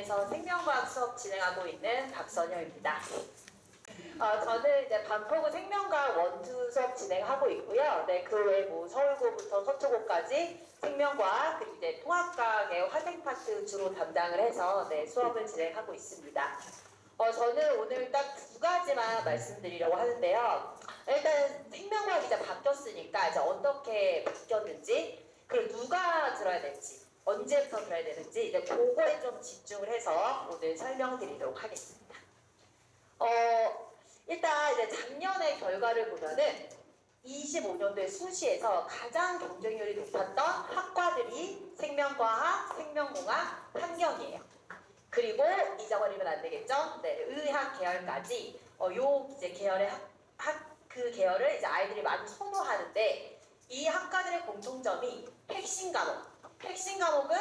공동에서 생명과학 수업 진행하고 있는 박선영입니다. 저는 이제 반포구 생명과학 원투 수업 진행하고 있고요. 네, 그 외에 뭐 서울고부터 서초고까지 생명과학 그리고 이제 통합과학의 화생 파트 주로 담당을 해서 네, 수업을 진행하고 있습니다. 저는 오늘 딱 두 가지만 말씀드리려고 하는데요. 일단 생명과학이 이제 바뀌었으니까 이제 어떻게 바뀌었는지 그리고 누가 들어야 될지 언제부터 들어야 되는지 이제 그거에 좀 집중을 해서 오늘 설명드리도록 하겠습니다. 일단 이제 작년의 결과를 보면은 25년도에 수시에서 가장 경쟁률이 높았던 학과들이 생명과학, 생명공학, 환경이에요. 그리고 잊어버리면 안 되겠죠? 네, 의학 계열까지 요 이제 계열의 그 계열을 이제 아이들이 많이 선호하는데 이 학과들의 공통점이 핵심 과목은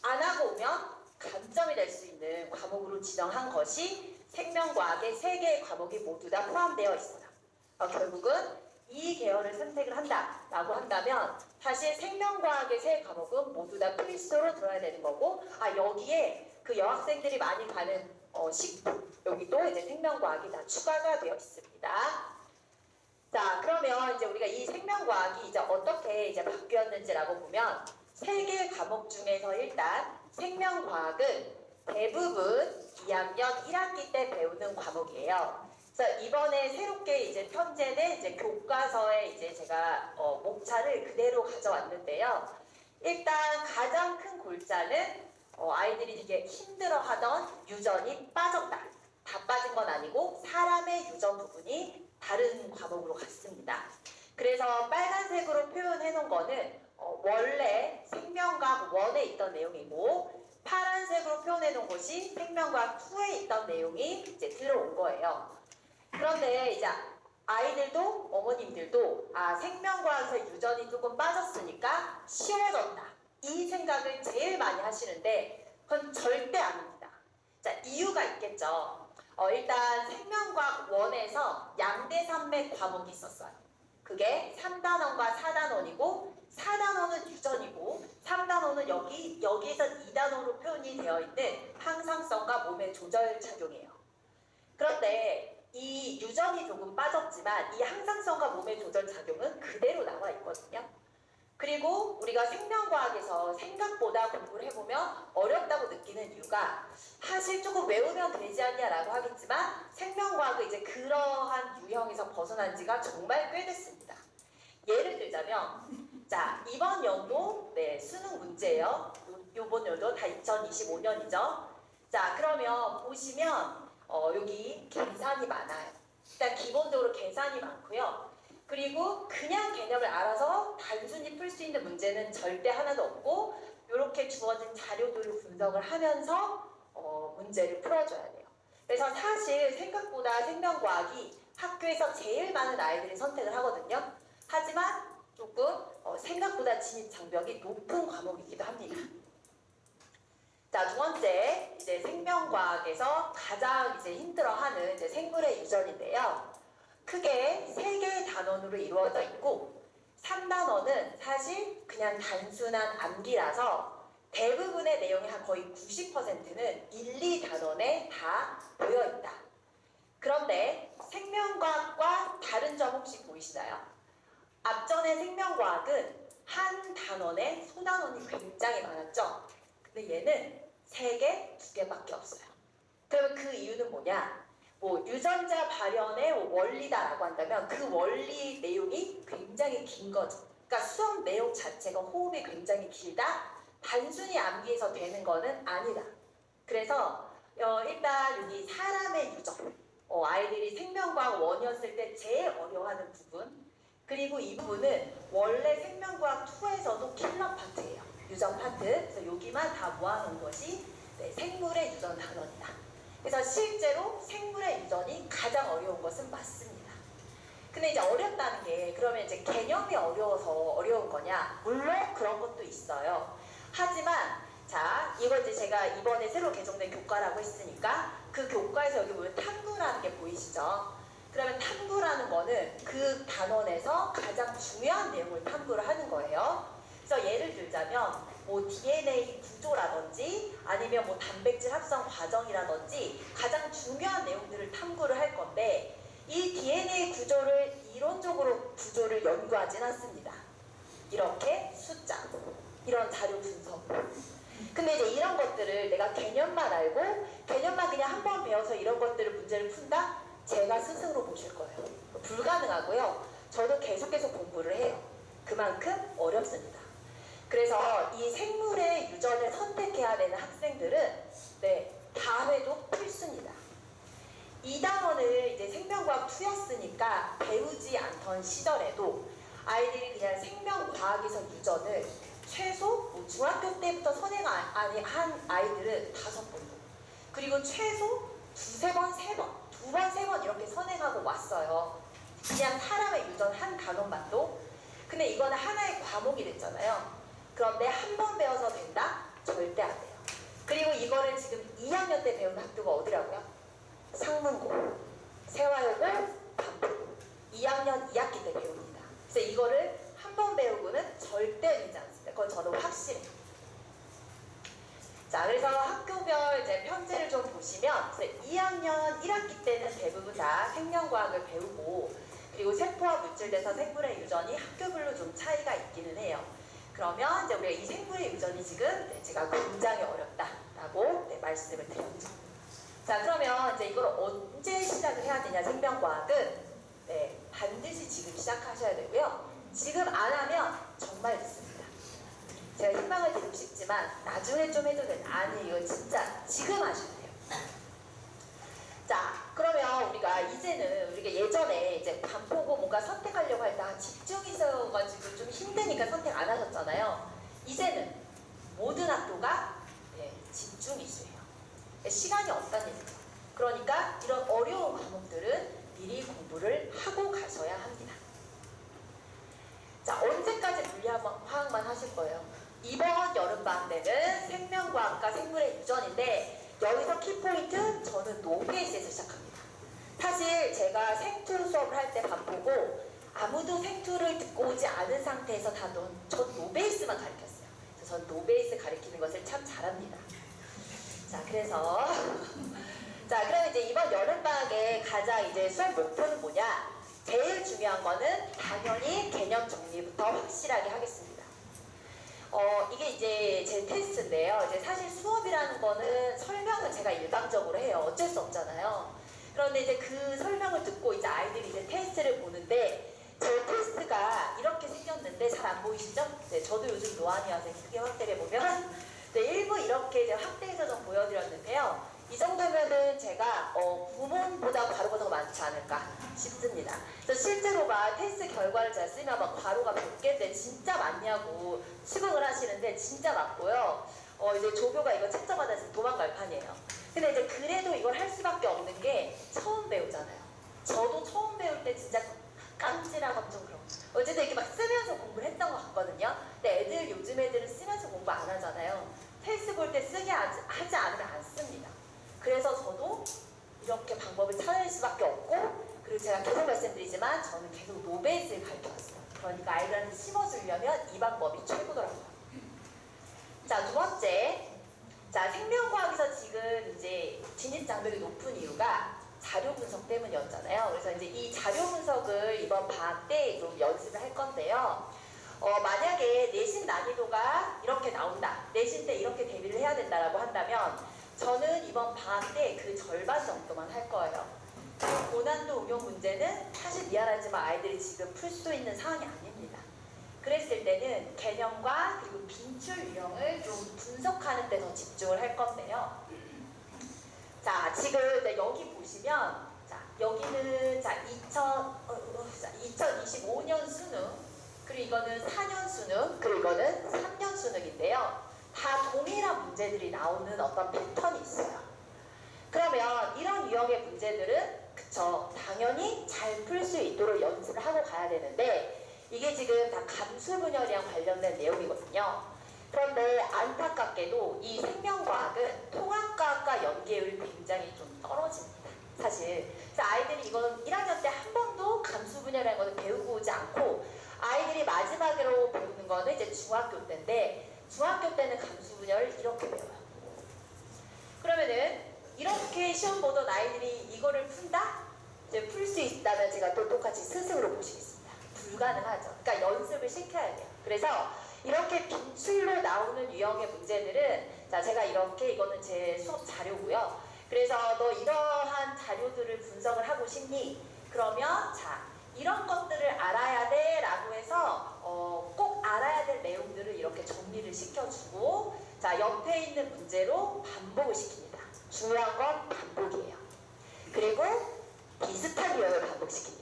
안 하고 오면 감점이 될 수 있는 과목으로 지정한 것이 생명과학의 3개의 과목이 모두 다 포함되어 있어요. 결국은 이 계열을 선택을 한다라고 한다면 사실 생명과학의 3과목은 모두 다 필수로 들어야 되는 거고 여기에 그 여학생들이 많이 가는 식품 여기도 이제 생명과학이 다 추가가 되어 있습니다. 자, 그러면 이제 우리가 이 생명과학이 이제 어떻게 이제 바뀌었는지라고 보면 3개의 과목 중에서 일단 생명과학은 대부분 2학년 1학기 때 배우는 과목이에요. 그래서 이번에 새롭게 이제 편제된 이제 교과서에 이제 제가 목차를 그대로 가져왔는데요. 일단 가장 큰 골자는 아이들이 되게 힘들어하던 유전이 빠졌다. 다 빠진 건 아니고 사람의 유전 부분이 다른 과목으로 갔습니다. 그래서 빨간색으로 표현해 놓은 거는 원래 생명과학 1에 있던 내용이고 파란색으로 표현해 놓은 것이 생명과학 2에 있던 내용이 이제 들어온 거예요. 그런데 이제 아이들도 어머님들도 생명과학에서 유전이 조금 빠졌으니까 쉬워졌다. 이 생각을 제일 많이 하시는데 그건 절대 아닙니다. 자, 이유가 있겠죠. 일단 생명과학 1에서 양대산맥 과목이 있었어요. 그게 3단원과 4단원이고 4단원은 유전이고 3단원은 여기에서 2단원으로 표현이 되어 있는 항상성과 몸의 조절 작용이에요. 그런데 이 유전이 조금 빠졌지만 이 항상성과 몸의 조절 작용은 그대로 나와 있거든요. 그리고 우리가 생명과학에서 생각보다 공부를 해보면 어렵다고 느끼는 이유가 사실 조금 외우면 되지 않냐라고 하겠지만 생명과학은 이제 그러한 유형에서 벗어난 지가 정말 꽤 됐습니다. 예를 들자면 자, 이번 연도 수능 문제예요. 이번 연도 다 2025년이죠. 자, 그러면 보시면 여기 계산이 많아요. 일단 기본적으로 계산이 많고요. 그리고 그냥 개념을 알아서 단순히 풀 수 있는 문제는 절대 하나도 없고 이렇게 주어진 자료들을 분석을 하면서 문제를 풀어줘야 돼요. 그래서 사실 생각보다 생명과학이 학교에서 제일 많은 아이들이 선택을 하거든요. 하지만 조금 생각보다 진입 장벽이 높은 과목이기도 합니다. 자, 두 번째 이제 생명과학에서 가장 이제 힘들어하는 이제 생물의 유전인데요. 크게 3개의 단원으로 이루어져 있고 3단원은 사실 그냥 단순한 암기라서 대부분의 내용의 한 거의 90%는 1, 2단원에 다 모여있다. 그런데 생명과학과 다른 점 혹시 보이시나요? 앞전의 생명과학은 한 단원에 소단원이 굉장히 많았죠. 근데 얘는 3개, 2개밖에 없어요. 그러면 그 이유는 뭐냐? 유전자 발현의 원리다라고 한다면 그 원리 내용이 굉장히 긴 거죠. 그러니까 수업 내용 자체가 호흡이 굉장히 길다? 단순히 암기해서 되는 거는 아니다. 그래서 일단 여기 사람의 유전, 아이들이 생명과학 1이었을 때 제일 어려워하는 부분 그리고 이 부분은 원래 생명과학 2에서도 킬러 파트예요. 유전 파트. 그래서 여기만 다 모아놓은 것이 생물의 유전 단원이다. 그래서 실제로 생물의 유전이 가장 어려운 것은 맞습니다. 근데 이제 어렵다는 게 그러면 이제 개념이 어려워서 어려운 거냐? 물론 그런 것도 있어요. 하지만 자, 이거 이제 제가 이번에 새로 개정된 교과라고 했으니까 그 교과에서 여기 보면 탐구라는 게 보이시죠? 그러면 탐구라는 거는 그 단원에서 가장 중요한 내용을 탐구를 하는 거예요. 그래서 예를 들자면 뭐 DNA 구조라든지 아니면 뭐 단백질 합성 과정이라든지 가장 중요한 내용들을 탐구를 할 건데 이 DNA 구조를 이론적으로 구조를 연구하진 않습니다. 이렇게 숫자, 이런 자료 분석. 근데 이제 이런 것들을 내가 개념만 알고 개념만 그냥 한 번 배워서 이런 것들을 문제를 푼다? 제가 스스로 보실 거예요. 불가능하고요. 저도 계속해서 공부를 해요. 그만큼 어렵습니다. 그래서 이 생물의 유전을 선택해야 되는 학생들은 다회도 필수입니다. 이 단원을 이제 생명과학 2였으니까 배우지 않던 시절에도 아이들이 그냥 생명과학에서 유전을 최소 뭐 중학교 때부터 선행한 아이들은 5번, 그리고 최소 2번, 3번 이렇게 선행하고 왔어요. 그냥 사람의 유전 한 단원만도. 근데 이거는 하나의 과목이 됐잖아요. 그런데 한 번 배워서 된다? 절대 안 돼요. 그리고 이거를 지금 2학년 때 배우는 학교가 어디라고요? 상문고, 세화여고, 반포. 2학년 2학기 때 배웁니다. 그래서 이거를 한 번 배우고는 절대 되지 않습니다. 그건 저는 확실해요. 자, 그래서 학교별 이제 편제를 좀 보시면 2학년 1학기 때는 대부분 다 생명과학을 배우고 그리고 세포와 물질돼서 생물의 유전이 학교별로 좀 차이가 있기는 해요. 그러면 이제 우리가 이 생물의 유전이 지금 제가 굉장히 어렵다라고 말씀을 드렸죠. 자, 그러면 이제 이걸 언제 시작을 해야 되냐, 생명과학은 반드시 지금 시작하셔야 되고요. 지금 안 하면 정말 늦습니다. 제가 희망을 드리고 싶지만 나중에 좀 해도 된다. 아니, 이거 진짜 지금 하셔야 돼요. 자, 그러면 우리가 이제는 우리가 예전에 이제 반포고 뭔가 선택하려고 할 때 집중이 있어가지고 좀 힘드니까 선택 안 하셨잖아요. 이제는 모든 학교가 집중 이수예요. 시간이 없다는 얘기죠. 그러니까 이런 어려운 과목들은 미리 공부를 하고 가셔야 합니다. 자, 언제까지 물리화학만 하실 거예요? 이번 여름방학 때는 생명과학과 생물의 유전인데 여기서 키포인트 저는 노베이스에서 시작합니다. 사실 제가 생투 수업을 할 때 반보고 아무도 생투를 듣고 오지 않은 상태에서 전 노베이스만 가르쳤어요. 그래서 전 노베이스 가르치는 것을 참 잘합니다. 자, 그래서 자, 그럼 이제 이번 여름방학에 가장 이제 수업 목표는 뭐냐? 제일 중요한 거는 당연히 개념 정리부터 확실하게 하겠습니다. 이게 이제 제 테스트인데요. 이제 사실 수업이라는 거는 설명을 제가 일방적으로 해요. 어쩔 수 없잖아요. 그런데 이제 그 설명을 듣고 이제 아이들이 이제 테스트를 보는데 제 테스트가 이렇게 생겼는데 잘 안 보이시죠? 네, 저도 요즘 노안이어서 크게 확대해 보면 일부 이렇게 이제 확대해서 좀 보여드렸는데요. 이 정도면은 제가 구문보다 괄호가 더 많지 않을까 싶습니다. 그래서 실제로 막 테스트 결과를 제가 쓰면 막 괄호가 100개인데 진짜 많냐고 수긍을 하시는데 진짜 맞고요. 이제 조교가 이거 채점받아서 도망갈 판이에요. 근데 이제 그래도 이걸 할 수밖에 없는 게 처음 배우잖아요. 저도 처음 배울 때 진짜 깜찍하고 좀 그런. 어쨌든 이렇게 막 쓰면서 공부를 했던 것 같거든요. 근데 요즘 애들은 쓰면서 공부 안 하잖아요. 테스트 볼 때 쓰게 하지 않으면 안 씁니다. 그래서 저도 이렇게 방법을 찾을 수밖에 없고, 그리고 제가 계속 말씀드리지만 저는 계속 노베이스를 가르쳐왔어요. 그러니까 아이들한테 심어주려면 이 방법이 최고더라고요. 자, 두 번째. 자, 생명과학에서 지금 이제 진입 장벽이 높은 이유가 자료 분석 때문이었잖아요. 그래서 이제 이 자료 분석을 이번 방학 때 좀 연습을 할 건데요. 만약에 내신 난이도가 이렇게 나온다. 내신 때 이렇게 대비를 해야 된다라고 한다면 저는 이번 방학 때 그 절반 정도만 할 거예요. 그 고난도 응용 문제는 사실 미안하지만 아이들이 지금 풀 수 있는 상황이 아닙니다. 그랬을 때는 개념과 그리고 빈출 유형을 좀 분석하는 데 더 집중을 할 건데요. 자, 지금 여기 보시면 자, 여기는 2025년 수능, 그리고 이거는 4년 수능, 그리고 이거는 3년 수능인데요. 다 동일한 문제들이 나오는 어떤 패턴이 있어요. 그러면 이런 유형의 문제들은 그쵸, 당연히 잘 풀 수 있도록 연습을 하고 가야 되는데 이게 지금 다 감수 분열이랑 관련된 내용이거든요. 그런데 안타깝게도 이 생명과학은 통합과학과 연계율이 굉장히 좀 떨어집니다. 사실. 그래서 아이들이 이건 1학년 때 한 번도 감수 분열이라는 것을 배우고 오지 않고 아이들이 마지막으로 배우는 거는 이제 중학교 때인데 중학교 때는 감수분열을 이렇게 배워요. 그러면은 이렇게 시험 보던 아이들이 이거를 푼다? 이제 풀 수 있다면 제가 또 똑같이 스승으로 모시겠습니다. 불가능하죠. 그러니까 연습을 시켜야 돼요. 그래서 이렇게 빈출로 나오는 유형의 문제들은 자, 제가 이렇게 이거는 제 수업 자료고요. 그래서 너 이러한 자료들을 분석을 하고 싶니? 그러면 자, 이런 것들을 알아야 돼 라고 해서 꼭 알아야 될 내용들을 이렇게 정리를 시켜주고 자, 옆에 있는 문제로 반복을 시킵니다. 중요한 건 반복이에요. 그리고 비슷한 유형을 반복시킵니다.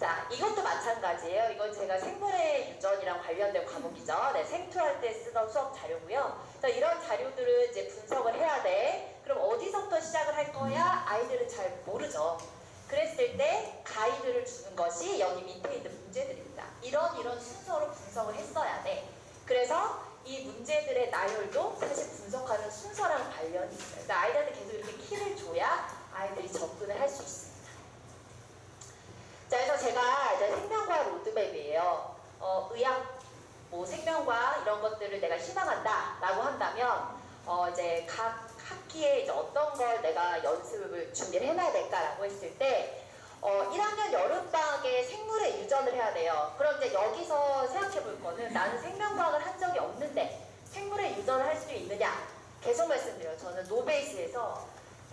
자, 이것도 마찬가지예요. 이건 제가 생물의 유전이랑 관련된 과목이죠. 네, 생투할 때 쓰던 수업 자료고요. 자, 이런 자료들을 이제 분석을 해야 돼. 그럼 어디서부터 시작을 할 거야? 아이들은 잘 모르죠. 그랬을 때 가이드를 주는 것이 여기 밑에 있는 문제들입니다. 이런 순서로 분석을 했어야 돼. 그래서 이 문제들의 나열도 사실 분석하는 순서랑 관련이 있어요. 그러니까 아이들한테 계속 이렇게 키를 줘야 아이들이 접근을 할 수 있습니다. 자, 그래서 제가 이제 생명과학 로드맵이에요. 의학, 뭐 생명과 이런 것들을 내가 희망한다 라고 한다면 이제 각 학기에 이제 어떤 걸 내가 연습을 준비를 해놔야 될까라고 했을 때 1학년 여름방학에 생물의 유전을 해야 돼요. 그럼 이제 여기서 생각해 볼 거는 나는 생명과학을 한 적이 없는데 생물의 유전을 할 수 있느냐? 계속 말씀드려요. 저는 노베이스에서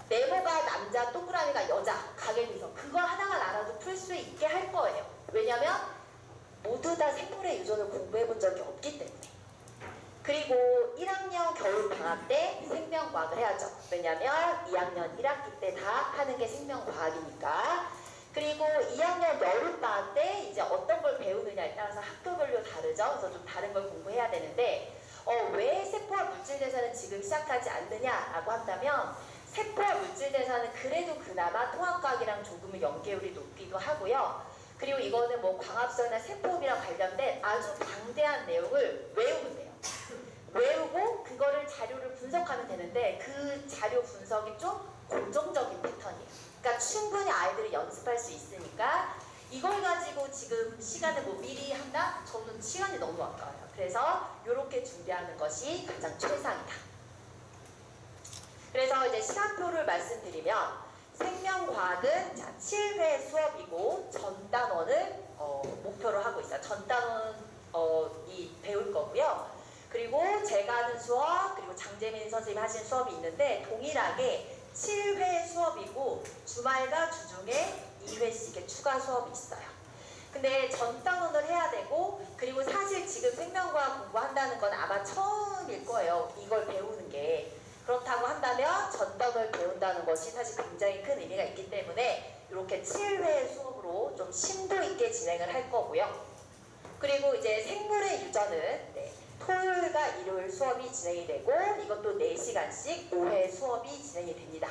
네모가 남자, 동그라미가 여자, 가계비서 그거 하나만 알아도 풀 수 있게 할 거예요. 왜냐면 모두 다 생물의 유전을 공부해 본 적이 없기 때문에. 그리고 1학년 겨울방학 때 생명과학을 해야죠. 왜냐면 2학년 1학기 때 다 하는 게 생명과학이니까. 그리고 2학년 여름방학 때 이제 어떤 걸 배우느냐에 따라서 학교별로 다르죠. 그래서 좀 다른 걸 공부해야 되는데 왜 세포와 물질대사는 지금 시작하지 않느냐라고 한다면 세포와 물질대사는 그래도 그나마 통합과학이랑 조금은 연계율이 높기도 하고요. 그리고 이거는 뭐 광합성이나 세포흡이랑 관련된 아주 방대한 내용을 외우면 돼요. 외우고 그거를 자료를 분석하면 되는데 그 자료 분석이 좀 고정적인 패턴이에요. 그러니까 충분히 아이들이 연습할 수 있으니까 이걸 가지고 지금 시간을 뭐 미리 한다? 저는 시간이 너무 아까워요. 그래서 이렇게 준비하는 것이 가장 최상이다. 그래서 이제 시간표를 말씀드리면 생명과학은 자, 7회 수업이고 전 단원을 목표로 하고 있어요. 전 단원 배울 거고요. 그리고 제가 하는 수업 그리고 장재민 선생님이 하신 수업이 있는데 동일하게 7회 수업이고 주말과 주중에 2회씩의 추가 수업이 있어요. 근데 전 단원을 해야 되고 그리고 사실 지금 생명과학 공부한다는 건 아마 처음일 거예요. 이걸 배우는 게. 그렇다고 한다면 전반을 배운다는 것이 사실 굉장히 큰 의미가 있기 때문에 이렇게 7회 수업으로 좀 심도 있게 진행을 할 거고요. 그리고 이제 생물의 유전은 토요일과 일요일 수업이 진행이 되고 이것도 4시간씩 5회 수업이 진행이 됩니다.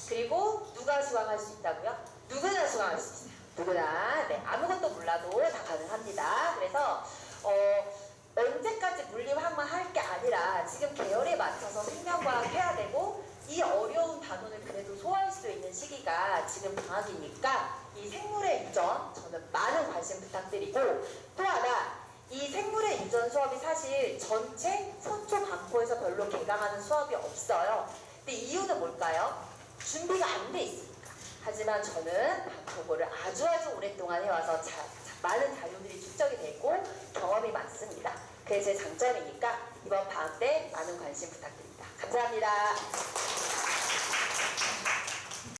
그리고 누가 수강할 수 있다고요? 누구나 수강할 수 있어요. 누구나. 네, 아무것도 몰라도 다 가능합니다. 그래서 언제까지 물리학만 할 게 아니라 지금 계열에 맞춰서 생명과학 해야 되고 이 어려운 단원을 그래도 소화할 수 있는 시기가 지금 방학이니까 이 생물의 유전 저는 많은 관심 부탁드리고 또 하나 이 생물의 유전 수업이 사실 전체 서초 반포에서 별로 개강하는 수업이 없어요. 근데 이유는 뭘까요? 준비가 안 돼 있으니까. 하지만 저는 반포고를 아주 오랫동안 해와서 많은 자료들이 축적이 되고 경험이 많습니다. 그게 제 장점이니까 이번 방학 때 많은 관심 부탁드립니다. 감사합니다.